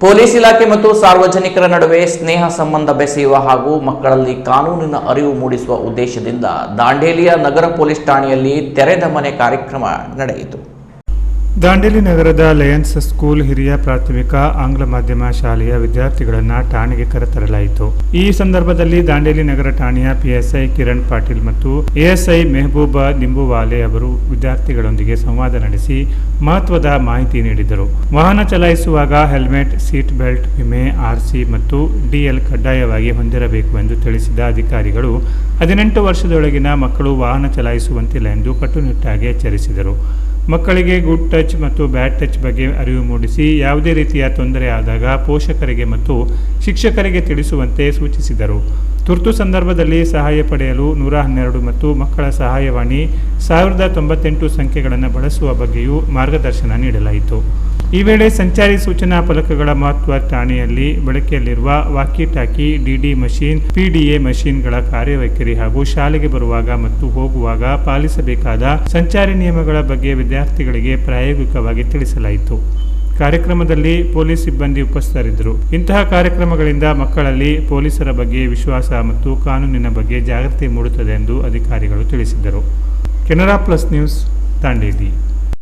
Police ಇಲಾಖೆ ಮತ್ತು ಸಾರ್ವಜನಿಕರ ನಡುವೆ ಸ್ನೇಹ ಸಂಬಂಧ ಬೆಸೆಯುವ ಹಾಗೂ ಮಕ್ಕಳಲ್ಲಿ ಕಾನೂನಿನ ಅರಿವು ಮೂಡಿಸುವ ಉದ್ದೇಶದಿಂದ ದಾಂಡೇಲಿಯ ನಗರ ಪೊಲೀಸ್ ಠಾಣೆಯಲ್ಲಿ ತೆರೆದ ಮನೆ ಕಾರ್ಯಕ್ರಮ ನಡೆಯಿತು. ದಾಂಡೇಲಿ ನಗರದ ಲಯನ್ಸ್ ಸ್ಕೂಲ್ ಹಿರಿಯ ಪ್ರಾಥಮಿಕ ಆಂಗ್ಲ ಮಾಧ್ಯಮ ಶಾಲೆಯ ವಿದ್ಯಾರ್ಥಿಗಳನ್ನು ಠಾಣೆಗೆ ಕರೆತರಲಾಯಿತು. ಈ ಸಂದರ್ಭದಲ್ಲಿ ದಾಂಡೇಲಿ ನಗರ ಠಾಣೆಯ ಪಿಎಸ್ಐ ಕಿರಣ್ ಪಾಟೀಲ್ ಮತ್ತು ಎಎಸ್ಐ ಮೆಹಬೂಬ ನಿಂಬುವಾಲೆ ಅವರು ವಿದ್ಯಾರ್ಥಿಗಳೊಂದಿಗೆ ಸಂವಾದ ನಡೆಸಿ ಮಹತ್ವದ ಮಾಹಿತಿ ನೀಡಿದರು. ವಾಹನ ಚಲಾಯಿಸುವಾಗ ಹೆಲ್ಮೆಟ್, ಸೀಟ್ ಬೆಲ್ಟ್, ವಿಮೆ, ಆರ್ಸಿ ಮತ್ತು ಡಿಎಲ್ ಕಡ್ಡಾಯವಾಗಿ ಹೊಂದಿರಬೇಕು ಎಂದು ತಿಳಿಸಿದ ಅಧಿಕಾರಿಗಳು 18 ವರ್ಷದೊಳಗಿನ ಮಕ್ಕಳು ವಾಹನ ಚಲಾಯಿಸುವಂತಿಲ್ಲ ಎಂದು ಕಟ್ಟುನಿಟ್ಟಾಗಿ ಎಚ್ಚರಿಸಿದರು. ಮಕ್ಕಳಿಗೆ ಗುಡ್ ಟಚ್ ಮತ್ತು ಬ್ಯಾಡ್ ಟಚ್ ಬಗ್ಗೆ ಅರಿವು ಮೂಡಿಸಿ ಯಾವುದೇ ರೀತಿಯ ತೊಂದರೆ ಆದಾಗ ಪೋಷಕರಿಗೆ ಮತ್ತು ಶಿಕ್ಷಕರಿಗೆ ತಿಳಿಸುವಂತೆ ಸೂಚಿಸಿದರು. ತುರ್ತು ಸಂದರ್ಭದಲ್ಲಿ ಸಹಾಯ ಪಡೆಯಲು 112 ಮತ್ತು ಮಕ್ಕಳ ಸಹಾಯವಾಣಿ 1098 ಸಂಖ್ಯೆಗಳನ್ನು ಬಳಸುವ ಬಗ್ಗೆಯೂ ಮಾರ್ಗದರ್ಶನ ನೀಡಲಾಯಿತು. ಈ ವೇಳೆ ಸಂಚಾರಿ ಸೂಚನಾ ಫಲಕಗಳ ಮಹತ್ವ, ಠಾಣೆಯಲ್ಲಿ ಬಳಕೆಯಲ್ಲಿರುವ walkie talkie, DD machine, PDA ಮಷೀನ್ಗಳ ಕಾರ್ಯವೈಖರಿ ಹಾಗೂ ಶಾಲೆಗೆ ಬರುವಾಗ ಮತ್ತು ಹೋಗುವಾಗ ಪಾಲಿಸಬೇಕಾದ ಸಂಚಾರಿ ನಿಯಮಗಳ ಬಗ್ಗೆ ವಿದ್ಯಾರ್ಥಿಗಳಿಗೆ ಪ್ರಾಯೋಗಿಕವಾಗಿ ತಿಳಿಸಲಾಯಿತು. ಕಾರ್ಯಕ್ರಮದಲ್ಲಿ ಪೊಲೀಸ್ ಸಿಬ್ಬಂದಿ ಉಪಸ್ಥಿತರಿದ್ದರು. ಇಂತಹ ಕಾರ್ಯಕ್ರಮಗಳಿಂದ ಮಕ್ಕಳಲ್ಲಿ ಪೊಲೀಸರ ಬಗ್ಗೆ ವಿಶ್ವಾಸ ಮತ್ತು ಕಾನೂನಿನ ಬಗ್ಗೆ ಜಾಗೃತಿ ಮೂಡುತ್ತದೆ ಎಂದು ಅಧಿಕಾರಿಗಳು ತಿಳಿಸಿದರು. Canara plus news, Dandeli.